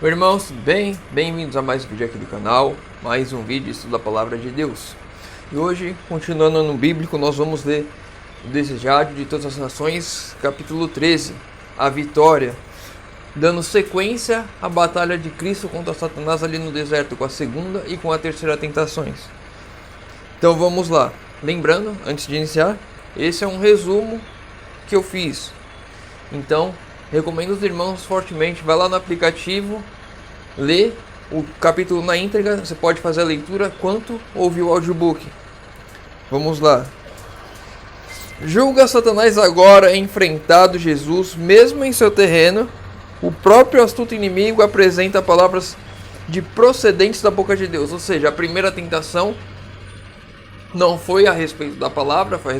Oi, irmãos, tudo bem? Bem-vindos a mais um vídeo aqui do canal, mais um vídeo de estudo da Palavra de Deus. E hoje, continuando no bíblico, nós vamos ler o Desejado de Todas as Nações, capítulo 13, a vitória, dando sequência à batalha de Cristo contra Satanás ali no deserto, com a segunda e com a terceira tentações. Então vamos lá. Lembrando, antes de iniciar, esse é um resumo que eu fiz. Então, recomendo os irmãos fortemente, vai lá no aplicativo, lê o capítulo na íntegra, você pode fazer a leitura quanto ouvir o audiobook. Vamos lá. Julga Satanás agora enfrentado Jesus, mesmo em seu terreno. O próprio astuto inimigo apresenta palavras de procedentes da boca de Deus. Ou seja, a primeira tentação não foi a respeito da palavra, foi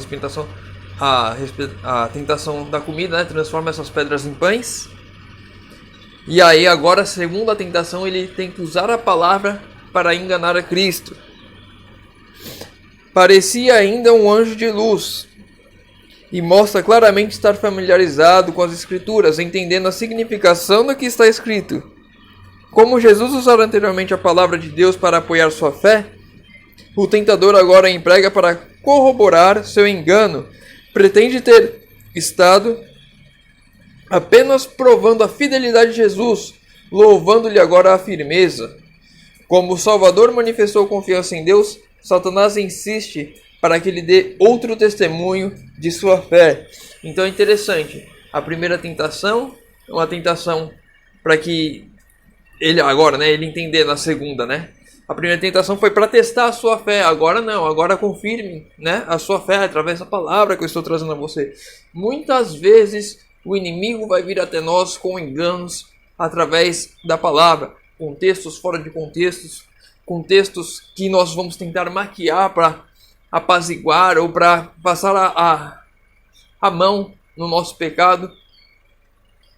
a tentação da comida, né? Transforma essas pedras em pães. E aí agora a segunda tentação, ele tem que usar a palavra para enganar a Cristo. Parecia ainda um anjo de luz e mostra claramente estar familiarizado com as escrituras, entendendo a significação do que está escrito. Como Jesus usara anteriormente a palavra de Deus para apoiar sua fé, o tentador agora a emprega para corroborar seu engano. Pretende ter estado apenas provando a fidelidade de Jesus, louvando-lhe agora a firmeza. Como o Salvador manifestou confiança em Deus, Satanás insiste para que ele dê outro testemunho de sua fé. Então é interessante, a primeira tentação é uma tentação para que ele agora, ele entender na segunda, A primeira tentação foi para testar a sua fé. Agora não, agora confirme, a sua fé através da palavra que eu estou trazendo a você. Muitas vezes o inimigo vai vir até nós com enganos através da palavra, contextos fora de contextos, contextos que nós vamos tentar maquiar para apaziguar ou para passar a mão no nosso pecado.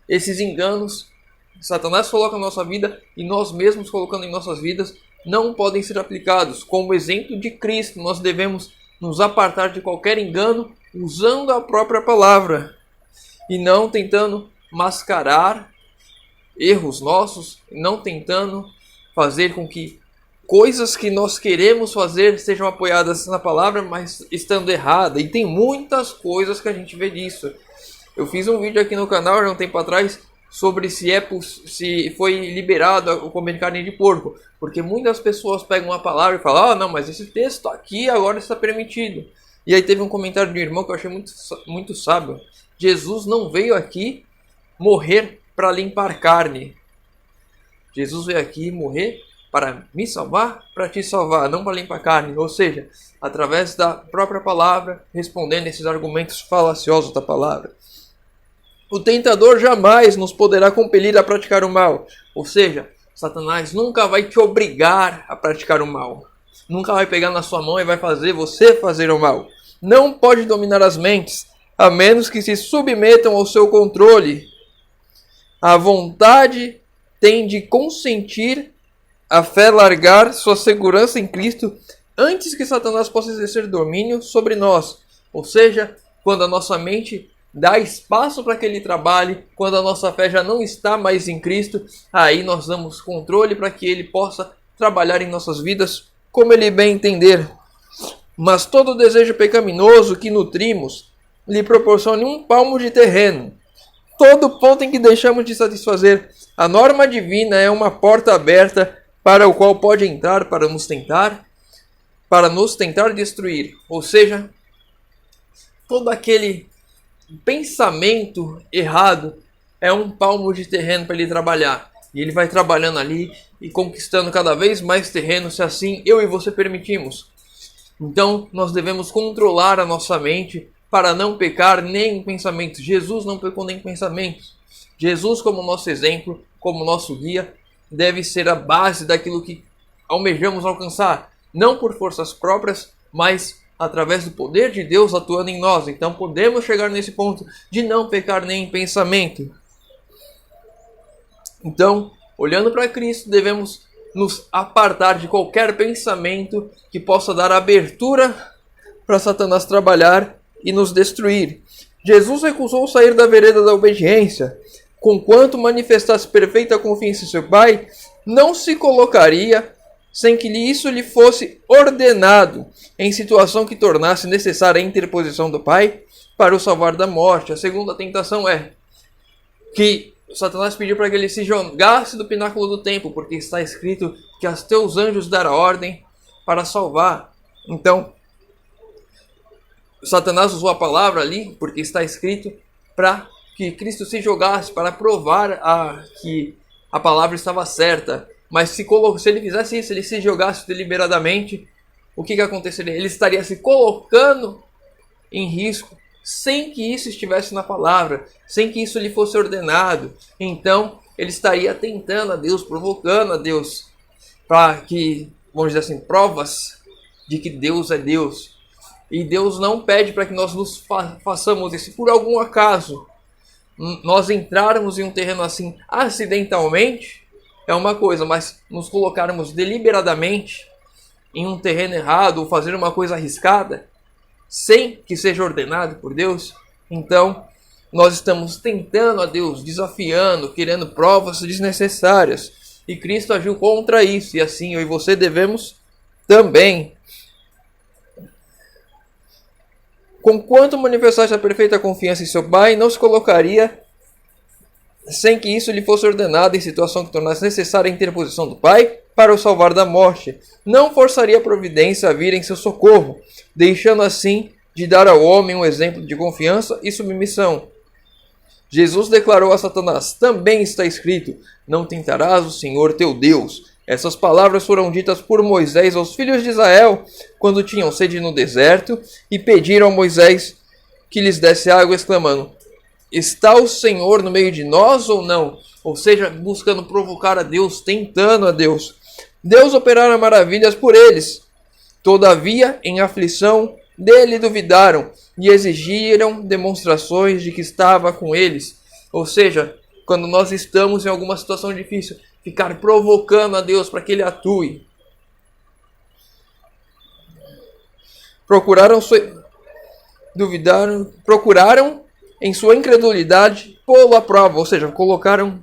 Esses enganos Satanás coloca na nossa vida e nós mesmos colocando em nossas vidas não podem ser aplicados. Como exemplo de Cristo, nós devemos nos apartar de qualquer engano usando a própria palavra e não tentando mascarar erros nossos, não tentando fazer com que coisas que nós queremos fazer sejam apoiadas na palavra, mas estando errada. E tem muitas coisas que a gente vê disso. Eu fiz um vídeo aqui no canal há um tempo atrás sobre se foi liberado comer carne de porco, porque muitas pessoas pegam uma palavra e falam: não, mas esse texto aqui agora está permitido. E aí teve um comentário de um irmão que eu achei muito sábio. Jesus não veio aqui morrer para limpar carne. Jesus veio aqui morrer para me salvar, para te salvar, não para limpar carne. Ou seja, através da própria palavra, respondendo esses argumentos falaciosos da palavra. O tentador jamais nos poderá compelir a praticar o mal. Ou seja, Satanás nunca vai te obrigar a praticar o mal. Nunca vai pegar na sua mão e vai fazer você fazer o mal. Não pode dominar as mentes, a menos que se submetam ao seu controle. A vontade tem de consentir, a fé largar sua segurança em Cristo antes que Satanás possa exercer domínio sobre nós. Ou seja, quando a nossa mente dá espaço para que ele trabalhe, quando a nossa fé já não está mais em Cristo, aí nós damos controle para que ele possa trabalhar em nossas vidas como ele bem entender. Mas todo desejo pecaminoso que nutrimos lhe proporcione um palmo de terreno. Todo ponto em que deixamos de satisfazer a norma divina é uma porta aberta para o qual pode entrar para nos tentar destruir. Ou seja, todo aquele pensamento errado é um palmo de terreno para ele trabalhar. E ele vai trabalhando ali e conquistando cada vez mais terreno, se assim eu e você permitimos. Então nós devemos controlar a nossa mente para não pecar nem em pensamentos. Jesus não pecou nem em pensamentos. Jesus, como nosso exemplo, como nosso guia, deve ser a base daquilo que almejamos alcançar. Não por forças próprias, mas através do poder de Deus atuando em nós. Então podemos chegar nesse ponto de não pecar nem em pensamento. Então, olhando para Cristo, devemos nos apartar de qualquer pensamento que possa dar abertura para Satanás trabalhar e nos destruir. Jesus recusou sair da vereda da obediência. conquanto manifestasse perfeita confiança em seu Pai, não se colocaria sem que isso lhe fosse ordenado, em situação que tornasse necessária a interposição do Pai para o salvar da morte. A segunda tentação é que Satanás pediu para que ele se jogasse do pináculo do templo, porque está escrito que aos teus anjos dará ordem para salvar. Então, Satanás usou a palavra ali, porque está escrito, para que Cristo se jogasse, para provar que a palavra estava certa. Mas se ele fizesse isso, ele se jogasse deliberadamente, o que aconteceria? Ele estaria se colocando em risco, sem que isso estivesse na palavra, sem que isso lhe fosse ordenado. Então, ele estaria tentando a Deus, provocando a Deus, para que, vamos dizer assim, provas de que Deus é Deus. E Deus não pede para que nós nos façamos isso. Por algum acaso nós entrarmos em um terreno assim acidentalmente, é uma coisa, mas nos colocarmos deliberadamente em um terreno errado ou fazer uma coisa arriscada, sem que seja ordenado por Deus, então nós estamos tentando a Deus, desafiando, querendo provas desnecessárias. E Cristo agiu contra isso, e assim eu e você devemos também. Conquanto manifestasse a perfeita confiança em seu Pai, não se colocaria sem que isso lhe fosse ordenado, em situação que tornasse necessária a interposição do Pai para o salvar da morte. Não forçaria a providência a vir em seu socorro, deixando assim de dar ao homem um exemplo de confiança e submissão. Jesus declarou a Satanás: também está escrito, não tentarás o Senhor teu Deus. Essas palavras foram ditas por Moisés aos filhos de Israel, quando tinham sede no deserto, e pediram a Moisés que lhes desse água, exclamando: está o Senhor no meio de nós ou não? Ou seja, buscando provocar a Deus, tentando a Deus. Deus operara maravilhas por eles. Todavia, em aflição, dele duvidaram e exigiram demonstrações de que estava com eles. Ou seja, quando nós estamos em alguma situação difícil, ficar provocando a Deus para que ele atue. Procuraram em sua incredulidade pô-lo à prova, ou seja,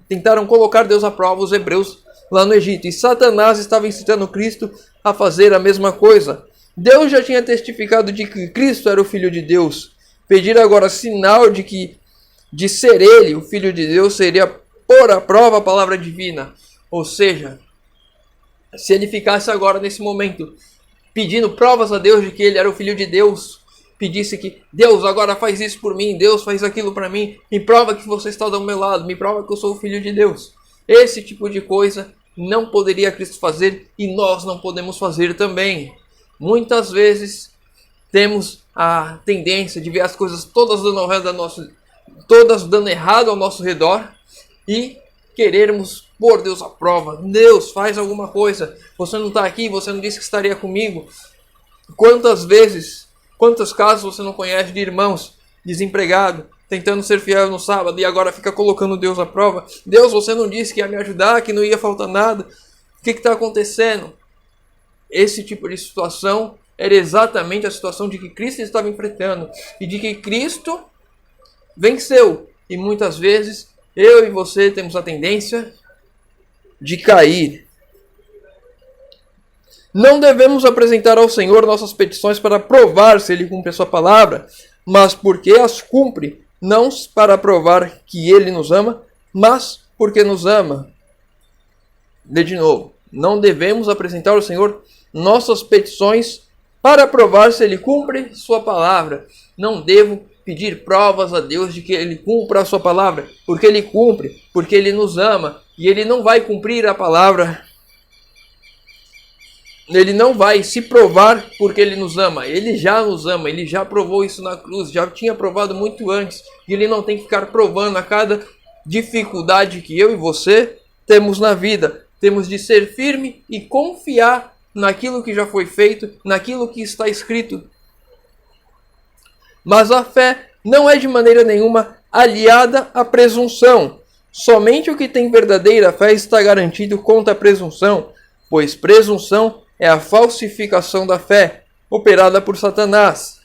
tentaram colocar Deus à prova, os hebreus lá no Egito. E Satanás estava incitando Cristo a fazer a mesma coisa. Deus já tinha testificado de que Cristo era o Filho de Deus. Pedir agora sinal de ser ele, o Filho de Deus, seria pôr à prova a palavra divina. Ou seja, se ele ficasse agora nesse momento pedindo provas a Deus de que ele era o Filho de Deus, pedisse que Deus agora faz isso por mim, Deus faz aquilo para mim, me prova que você está do meu lado, me prova que eu sou o Filho de Deus. Esse tipo de coisa não poderia Cristo fazer e nós não podemos fazer também. Muitas vezes temos a tendência de ver as coisas todas dando errado ao nosso redor e querermos pôr Deus à prova. Deus, faz alguma coisa. Você não está aqui, você não disse que estaria comigo. Quantos casos você não conhece de irmãos desempregados, tentando ser fiel no sábado e agora fica colocando Deus à prova? Deus, você não disse que ia me ajudar, que não ia faltar nada. O que está acontecendo? Esse tipo de situação era exatamente a situação de que Cristo estava enfrentando e de que Cristo venceu. E muitas vezes eu e você temos a tendência de cair. Não devemos apresentar ao Senhor nossas petições para provar se Ele cumpre a sua palavra, mas porque as cumpre, não para provar que Ele nos ama, mas porque nos ama. Lê de novo. Não devemos apresentar ao Senhor nossas petições para provar se Ele cumpre sua palavra. Não devo pedir provas a Deus de que Ele cumpra a sua palavra, porque Ele cumpre, porque Ele nos ama, e Ele não vai cumprir a palavra. Ele não vai se provar porque Ele nos ama. Ele já nos ama, Ele já provou isso na cruz, já tinha provado muito antes, e Ele não tem que ficar provando a cada dificuldade que eu e você temos na vida. Temos de ser firme e confiar naquilo que já foi feito, naquilo que está escrito. Mas a fé não é de maneira nenhuma aliada à presunção. Somente o que tem verdadeira fé está garantido contra a presunção, pois presunção é a falsificação da fé, operada por Satanás.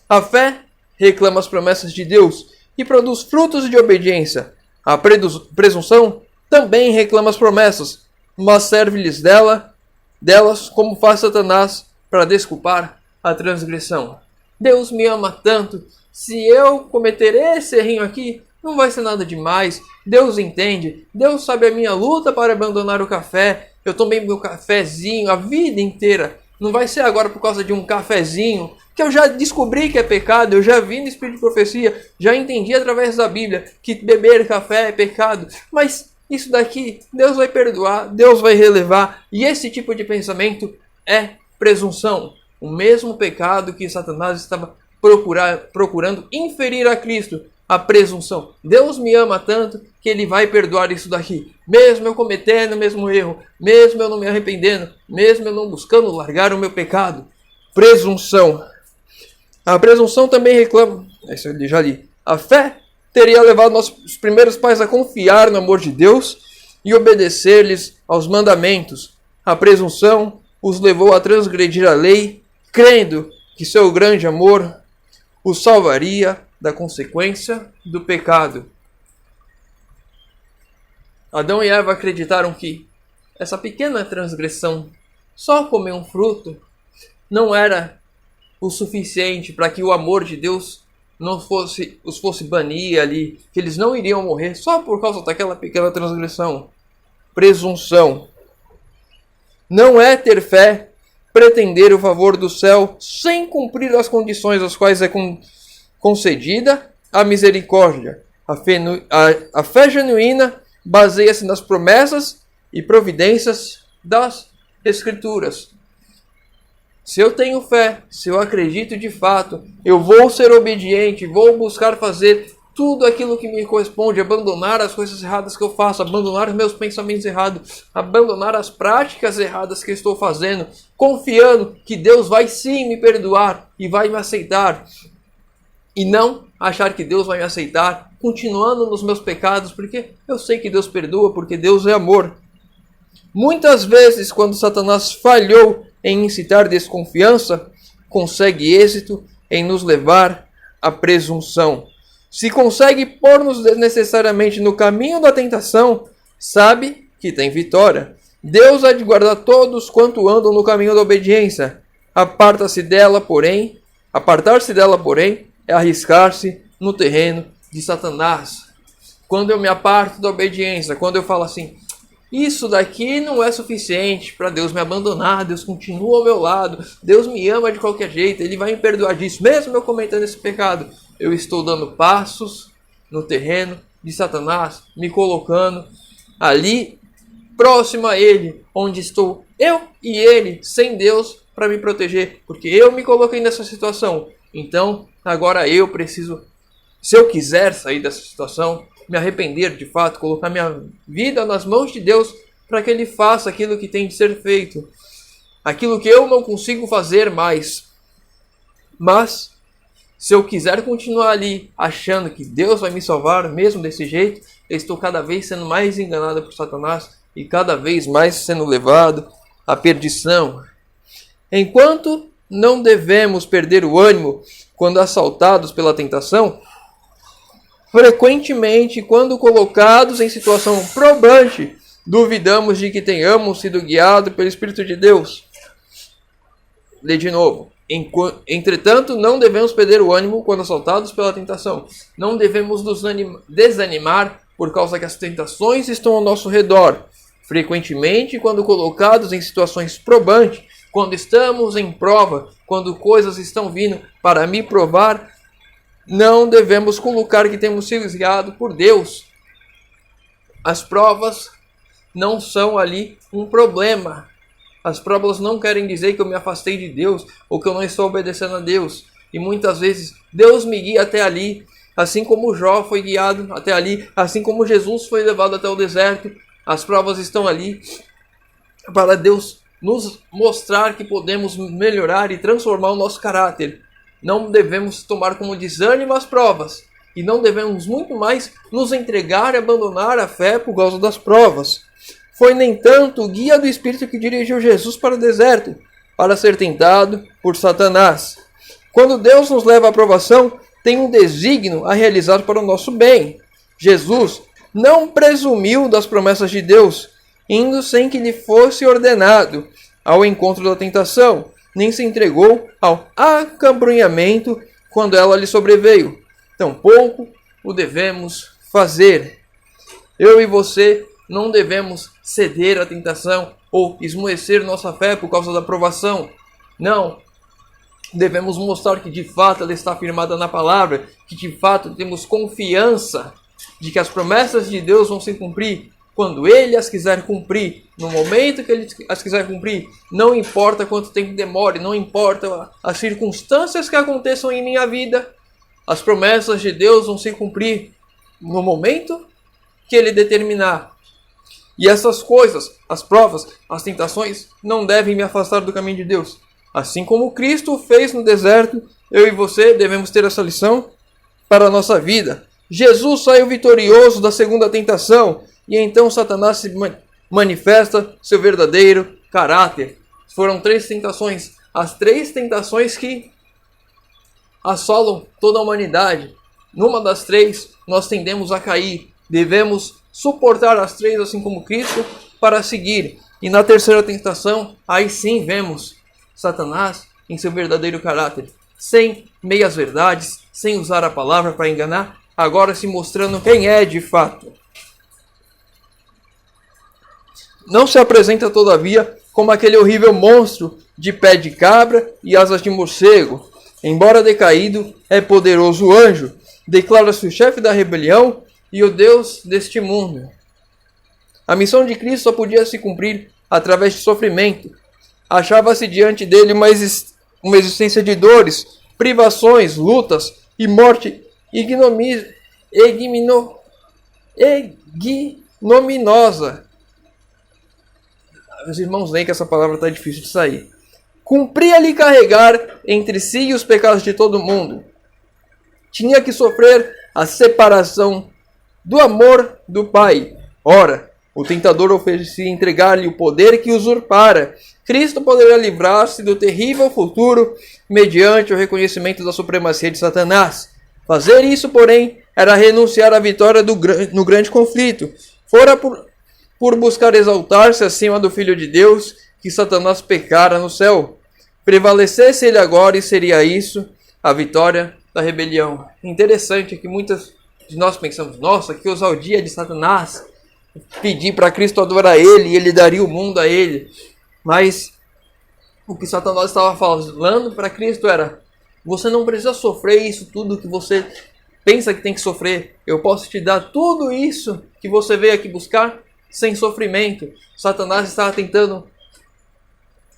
A fé reclama as promessas de Deus e produz frutos de obediência. A presunção também reclama as promessas, mas serve-lhes delas como faz Satanás para desculpar a transgressão. Deus me ama tanto, se eu cometer esse errinho aqui, não vai ser nada demais. Deus entende, Deus sabe a minha luta para abandonar o café. Eu tomei meu cafezinho a vida inteira. Não vai ser agora por causa de um cafezinho, que eu já descobri que é pecado, eu já vi no Espírito de Profecia, já entendi através da Bíblia que beber café é pecado. Mas isso daqui, Deus vai perdoar, Deus vai relevar. E esse tipo de pensamento é presunção. O mesmo pecado que Satanás estava procurando inferir a Cristo. A presunção. Deus me ama tanto que Ele vai perdoar isso daqui. Mesmo eu cometendo o mesmo erro. Mesmo eu não me arrependendo. Mesmo eu não buscando largar o meu pecado. Presunção. A presunção também reclama. Isso eu já li. A fé teria levado nossos primeiros pais a confiar no amor de Deus e obedecer-lhes aos mandamentos. A presunção os levou a transgredir a lei, crendo que seu grande amor os salvaria da consequência do pecado. Adão e Eva acreditaram que essa pequena transgressão, só comer um fruto, não era o suficiente para que o amor de Deus os fosse banir ali, que eles não iriam morrer só por causa daquela pequena transgressão. Presunção. Não é ter fé pretender o favor do céu sem cumprir as condições às quais é concedida a misericórdia. A fé genuína baseia-se nas promessas e providências das Escrituras. Se eu tenho fé, se eu acredito de fato, eu vou ser obediente, vou buscar fazer tudo aquilo que me corresponde, abandonar as coisas erradas que eu faço, abandonar os meus pensamentos errados, abandonar as práticas erradas que eu estou fazendo, confiando que Deus vai sim me perdoar e vai me aceitar. E não achar que Deus vai me aceitar, continuando nos meus pecados, porque eu sei que Deus perdoa, porque Deus é amor. Muitas vezes, quando Satanás falhou em incitar desconfiança, consegue êxito em nos levar à presunção. Se consegue pôr-nos desnecessariamente no caminho da tentação, sabe que tem vitória. Deus há de guardar todos quanto andam no caminho da obediência. Apartar-se dela, porém, é arriscar-se no terreno de Satanás. Quando eu me aparto da obediência, quando eu falo assim, isso daqui não é suficiente para Deus me abandonar, Deus continua ao meu lado, Deus me ama de qualquer jeito, Ele vai me perdoar disso, mesmo eu cometendo esse pecado. Eu estou dando passos no terreno de Satanás, me colocando ali próximo a Ele, onde estou eu e Ele, sem Deus, para me proteger, porque eu me coloquei nessa situação. Então, agora eu preciso, se eu quiser sair dessa situação, me arrepender de fato, colocar minha vida nas mãos de Deus, para que Ele faça aquilo que tem de ser feito, aquilo que eu não consigo fazer mais. Mas, se eu quiser continuar ali, achando que Deus vai me salvar, mesmo desse jeito, eu estou cada vez sendo mais enganado por Satanás, e cada vez mais sendo levado à perdição. Enquanto não devemos perder o ânimo quando assaltados pela tentação, frequentemente, quando colocados em situação probante, duvidamos de que tenhamos sido guiados pelo Espírito de Deus. Lê de novo. Entretanto, não devemos perder o ânimo quando assaltados pela tentação. Não devemos nos desanimar por causa que as tentações estão ao nosso redor. Frequentemente, quando colocados em situações probantes, quando estamos em prova, quando coisas estão vindo para me provar, não devemos colocar que temos sido guiados por Deus. As provas não são ali um problema. As provas não querem dizer que eu me afastei de Deus ou que eu não estou obedecendo a Deus. E muitas vezes Deus me guia até ali, assim como Jó foi guiado até ali, assim como Jesus foi levado até o deserto. As provas estão ali para Deus nos mostrar que podemos melhorar e transformar o nosso caráter. Não devemos tomar como desânimo as provas. E não devemos muito mais nos entregar e abandonar a fé por causa das provas. Foi, nem tanto, o guia do Espírito que dirigiu Jesus para o deserto, para ser tentado por Satanás. Quando Deus nos leva à provação, tem um desígnio a realizar para o nosso bem. Jesus não presumiu das promessas de Deus, indo sem que lhe fosse ordenado ao encontro da tentação, nem se entregou ao acabrunhamento quando ela lhe sobreveio. Tampouco o devemos fazer. Eu e você não devemos ceder à tentação ou esmorecer nossa fé por causa da provação. Não. Devemos mostrar que de fato ela está firmada na palavra, que de fato temos confiança de que as promessas de Deus vão se cumprir quando Ele as quiser cumprir, no momento que Ele as quiser cumprir. Não importa quanto tempo demore, não importa as circunstâncias que aconteçam em minha vida, as promessas de Deus vão se cumprir no momento que Ele determinar. E essas coisas, as provas, as tentações, não devem me afastar do caminho de Deus. Assim como Cristo fez no deserto, eu e você devemos ter essa lição para a nossa vida. Jesus saiu vitorioso da segunda tentação, e então Satanás se manifesta seu verdadeiro caráter. Foram 3 tentações, as 3 tentações que assolam toda a humanidade. Numa das 3, nós tendemos a cair. Devemos suportar as 3, assim como Cristo, para seguir. E na terceira tentação, aí sim vemos Satanás em seu verdadeiro caráter, sem meias verdades, sem usar a palavra para enganar, agora se mostrando quem é de fato. Não se apresenta, todavia, como aquele horrível monstro de pé de cabra e asas de morcego. Embora decaído, é poderoso anjo, declara-se o chefe da rebelião e o Deus deste mundo. A missão de Cristo só podia se cumprir através de sofrimento. Achava-se diante dele uma existência de dores, privações, lutas e morte ignominiosa. Os irmãos veem que essa palavra está difícil de sair. Cumpria-lhe carregar entre si os pecados de todo mundo. Tinha que sofrer a separação do amor do Pai. Ora, o tentador oferecia entregar-lhe o poder que usurpara. Cristo poderia livrar-se do terrível futuro mediante o reconhecimento da supremacia de Satanás. Fazer isso, porém, era renunciar à vitória no grande conflito. Fora por buscar exaltar-se acima do Filho de Deus que Satanás pecara no céu. Prevalecesse ele agora e seria isso a vitória da rebelião. Interessante que muitas de nós pensamos, nossa, que ousadia de Satanás pedir para Cristo adorar ele e ele daria o mundo a ele. Mas o que Satanás estava falando para Cristo era: você não precisa sofrer isso tudo que você pensa que tem que sofrer. Eu posso te dar tudo isso que você veio aqui buscar sem sofrimento. Satanás estava tentando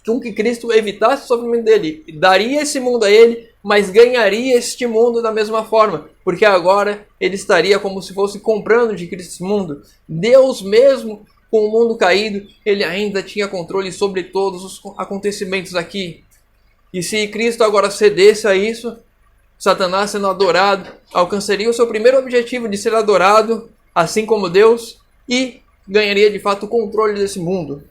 com que Cristo evitasse o sofrimento dele. Daria esse mundo a ele, mas ganharia este mundo da mesma forma. Porque agora ele estaria como se fosse comprando de Cristo esse mundo. Deus mesmo, com o mundo caído, ele ainda tinha controle sobre todos os acontecimentos aqui. E se Cristo agora cedesse a isso, Satanás sendo adorado, alcançaria o seu primeiro objetivo de ser adorado, assim como Deus, e ganharia de fato o controle desse mundo.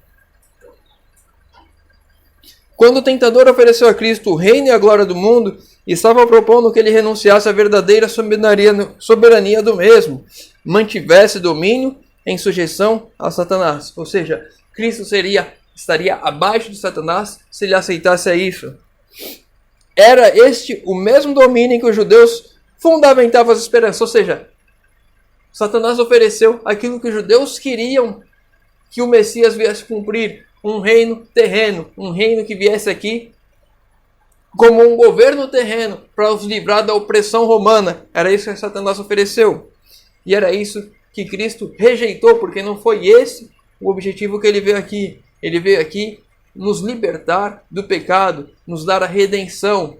Quando o tentador ofereceu a Cristo o reino e a glória do mundo, estava propondo que ele renunciasse à verdadeira soberania do mesmo, mantivesse domínio em sujeição a Satanás. Ou seja, Cristo estaria abaixo de Satanás se ele aceitasse isso. Era este o mesmo domínio em que os judeus fundamentavam as esperanças. Ou seja, Satanás ofereceu aquilo que os judeus queriam que o Messias viesse cumprir. Um reino terreno, um reino que viesse aqui como um governo terreno para os livrar da opressão romana. Era isso que Satanás ofereceu. E era isso que Cristo rejeitou, porque não foi esse o objetivo que ele veio aqui. Ele veio aqui nos libertar do pecado, nos dar a redenção.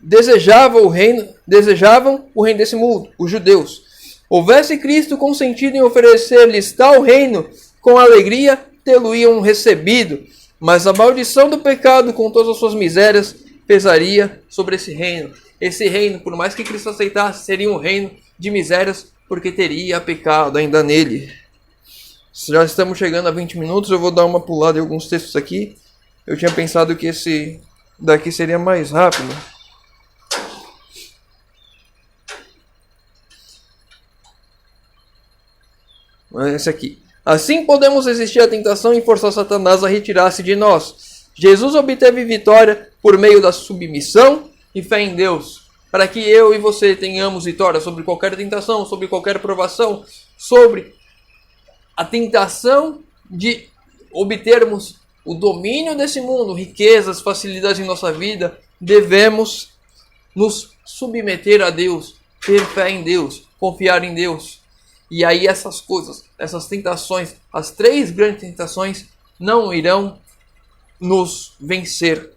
Desejavam o reino desse mundo, os judeus. Houvesse Cristo consentido em oferecer-lhes tal reino, com alegria tê-lo-iam recebido, mas a maldição do pecado, com todas as suas misérias, pesaria sobre esse reino. Esse reino, por mais que Cristo aceitasse, seria um reino de misérias, porque teria pecado ainda nele. Já estamos chegando a 20 minutos, eu vou dar uma pulada em alguns textos aqui. Eu tinha pensado que esse daqui seria mais rápido. Esse aqui. Assim podemos resistir à tentação e forçar Satanás a retirar-se de nós. Jesus obteve vitória por meio da submissão e fé em Deus, para que eu e você tenhamos vitória sobre qualquer tentação, sobre qualquer provação, sobre a tentação de obtermos o domínio desse mundo, riquezas, facilidades em nossa vida. Devemos nos submeter a Deus, ter fé em Deus, confiar em Deus. E aí essas coisas, essas tentações, as 3 grandes tentações não irão nos vencer.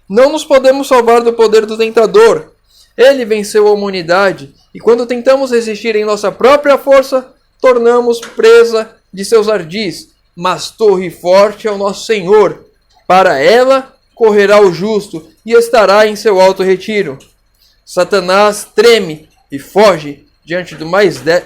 Não nos podemos salvar do poder do tentador. Ele venceu a humanidade e quando tentamos resistir em nossa própria força, tornamos presa de seus ardis. Mas torre forte é o nosso Senhor. Para ela correrá o justo e estará em seu alto retiro. Satanás treme e foge diante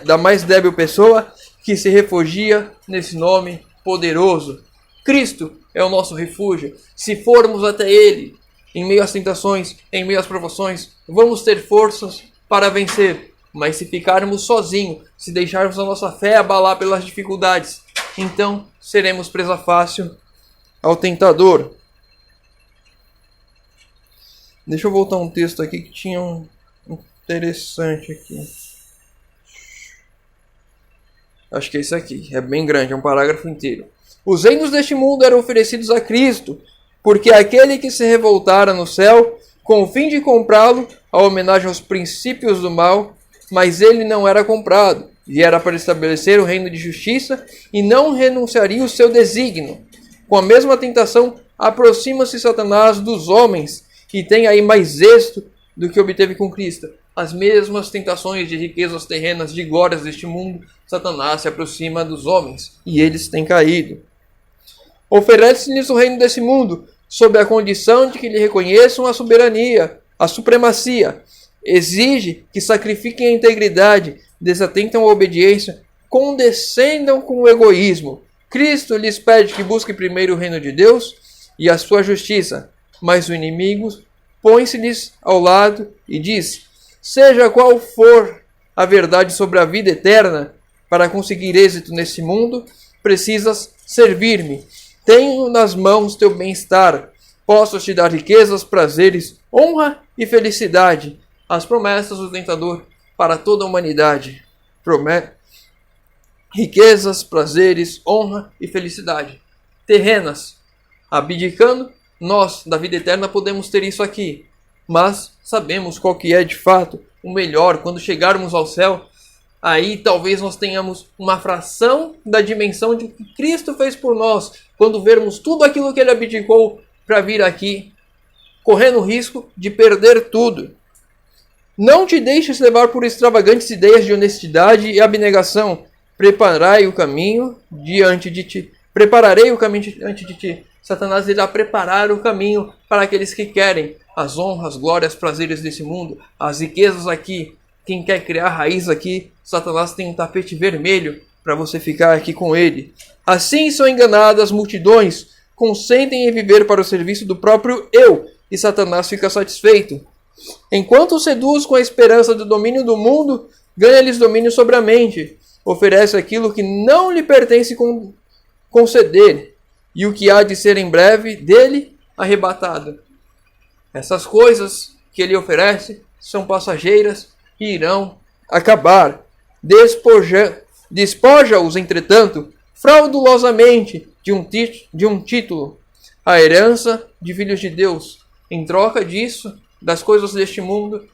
da mais débil pessoa que se refugia nesse nome poderoso. Cristo é o nosso refúgio. Se formos até Ele, em meio às tentações, em meio às provações, vamos ter forças para vencer. Mas se ficarmos sozinhos, se deixarmos a nossa fé abalar pelas dificuldades, então seremos presa fácil ao tentador. Deixa eu voltar um texto aqui que tinha um interessante aqui. Acho que é esse aqui. É bem grande, é um parágrafo inteiro. Os reinos deste mundo eram oferecidos a Cristo, porque aquele que se revoltara no céu, com o fim de comprá-lo, a homenagem aos princípios do mal, mas ele não era comprado, viera para estabelecer o reino de justiça e não renunciaria o seu desígnio. Com a mesma tentação, aproxima-se Satanás dos homens e tem aí mais êxito do que obteve com Cristo. As mesmas tentações de riquezas terrenas, de glórias deste mundo, Satanás se aproxima dos homens e eles têm caído. Oferece-lhes o reino desse mundo, sob a condição de que lhe reconheçam a soberania, a supremacia. Exige que sacrifiquem a integridade, desatentam a obediência, condescendam com o egoísmo. Cristo lhes pede que busquem primeiro o reino de Deus e a sua justiça, mas o inimigo põe-se-lhes ao lado e diz: seja qual for a verdade sobre a vida eterna, para conseguir êxito nesse mundo, precisas servir-me. Tenho nas mãos teu bem-estar. Posso te dar riquezas, prazeres, honra e felicidade. As promessas do tentador para toda a humanidade. Riquezas, prazeres, honra e felicidade. Terrenas. Abdicando, nós, da vida eterna, podemos ter isso aqui. Mas sabemos qual que é de fato o melhor. Quando chegarmos ao céu, aí talvez nós tenhamos uma fração da dimensão de que Cristo fez por nós. Quando vermos tudo aquilo que Ele abdicou para vir aqui, correndo o risco de perder tudo. Não te deixes levar por extravagantes ideias de honestidade e abnegação. Prepararei o caminho diante de ti. Satanás irá preparar o caminho para aqueles que querem as honras, glórias, prazeres desse mundo, as riquezas aqui. Quem quer criar raiz aqui, Satanás tem um tapete vermelho para você ficar aqui com ele. Assim são enganadas as multidões, consentem em viver para o serviço do próprio eu, e Satanás fica satisfeito. Enquanto seduz com a esperança do domínio do mundo, ganha-lhes domínio sobre a mente, oferece aquilo que não lhe pertence conceder, e o que há de ser em breve dele arrebatado. Essas coisas que ele oferece são passageiras e irão acabar. Despoja-os, entretanto, fraudulosamente de um título, a herança de filhos de Deus. Em troca disso, das coisas deste mundo,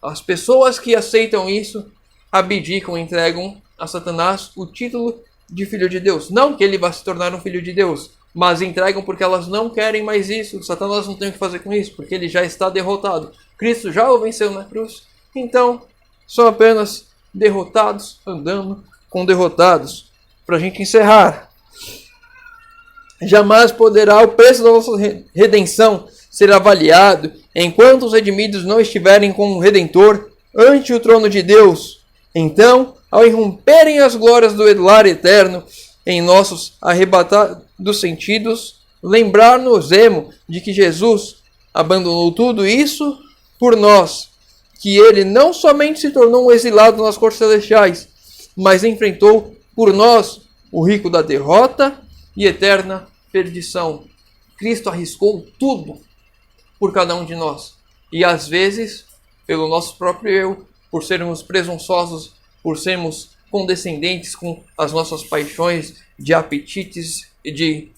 as pessoas que aceitam isso abdicam, entregam a Satanás o título de filho de Deus. Não que ele vá se tornar um filho de Deus, mas entregam porque elas não querem mais isso. Satanás não tem o que fazer com isso, porque ele já está derrotado. Cristo já o venceu na cruz. Então, são apenas derrotados andando com derrotados. Para a gente encerrar, jamais poderá o preço da nossa redenção ser avaliado enquanto os redimidos não estiverem com o Redentor ante o trono de Deus. Então, ao irromperem as glórias do lar eterno em nossos arrebatados sentidos, lembrar-nos-emos de que Jesus abandonou tudo isso por nós, que ele não somente se tornou um exilado nas cortes celestiais, mas enfrentou por nós o rico da derrota e eterna perdição. Cristo arriscou tudo por cada um de nós. E às vezes, pelo nosso próprio eu, por sermos presunçosos, por sermos condescendentes com as nossas paixões, de apetites e de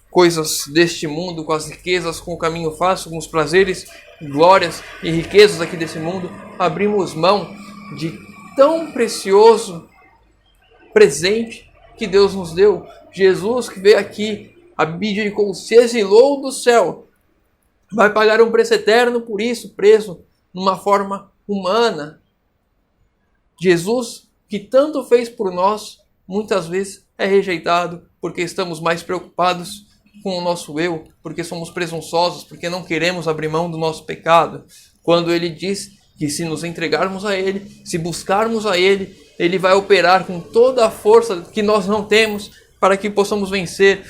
coisas deste mundo, com as riquezas, com o caminho fácil, com os prazeres, glórias e riquezas aqui desse mundo, abrimos mão de tão precioso presente que Deus nos deu. Jesus que veio aqui, abdicou, se exilou do céu, vai pagar um preço eterno por isso, preso numa forma humana. Jesus, que tanto fez por nós, muitas vezes é rejeitado porque estamos mais preocupados com o nosso eu, porque somos presunçosos, porque não queremos abrir mão do nosso pecado. Quando ele diz que se nos entregarmos a ele, se buscarmos a ele, ele vai operar com toda a força que nós não temos para que possamos vencer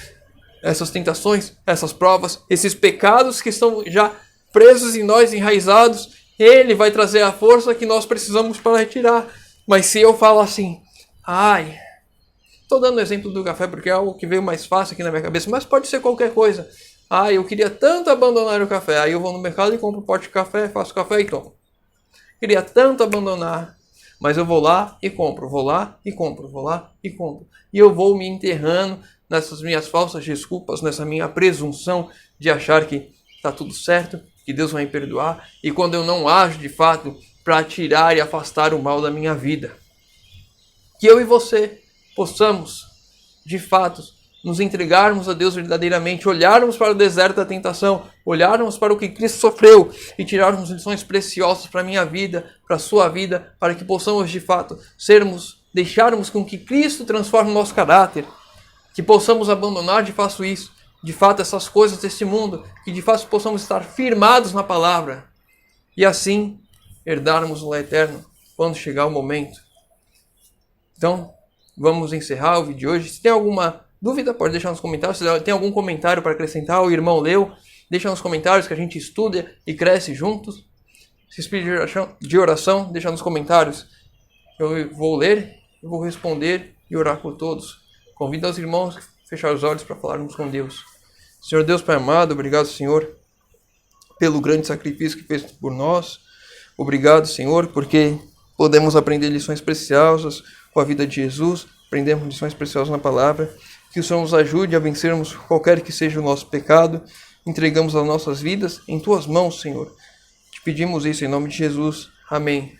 essas tentações, essas provas, esses pecados que estão já presos em nós, enraizados. Ele vai trazer a força que nós precisamos para retirar. Mas se eu falo assim, estou dando o exemplo do café porque é algo que veio mais fácil aqui na minha cabeça, mas pode ser qualquer coisa. Eu queria tanto abandonar o café, aí eu vou no mercado e compro um pote de café, faço café e tomo. Queria tanto abandonar, mas eu vou lá e compro, vou lá e compro, vou lá e compro. E eu vou me enterrando nessas minhas falsas desculpas, nessa minha presunção de achar que está tudo certo, que Deus vai me perdoar, e quando eu não ajo de fato para tirar e afastar o mal da minha vida. Que eu e você possamos, de fato, nos entregarmos a Deus verdadeiramente, olharmos para o deserto da tentação, olharmos para o que Cristo sofreu e tirarmos lições preciosas para a minha vida, para a sua vida, para que possamos, de fato, deixarmos com que Cristo transforme o nosso caráter, que possamos abandonar de fato essas coisas deste mundo, que de fato possamos estar firmados na palavra e assim herdarmos o lá eterno quando chegar o momento. Então, vamos encerrar o vídeo de hoje. Se tem alguma dúvida, pode deixar nos comentários. Se tem algum comentário para acrescentar, o irmão leu, deixa nos comentários que a gente estuda e cresce juntos. Se espírito de oração, deixa nos comentários. Eu vou ler, eu vou responder e orar por todos. Convido os irmãos a fechar os olhos para falarmos com Deus. Senhor Deus Pai amado, obrigado, Senhor, pelo grande sacrifício que fez por nós. Obrigado, Senhor, porque podemos aprender lições preciosas com a vida de Jesus, aprendemos lições preciosas na palavra. Que o Senhor nos ajude a vencermos qualquer que seja o nosso pecado. Entregamos as nossas vidas em Tuas mãos, Senhor. Te pedimos isso em nome de Jesus. Amém.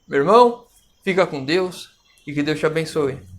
Meu irmão, fica com Deus e que Deus te abençoe.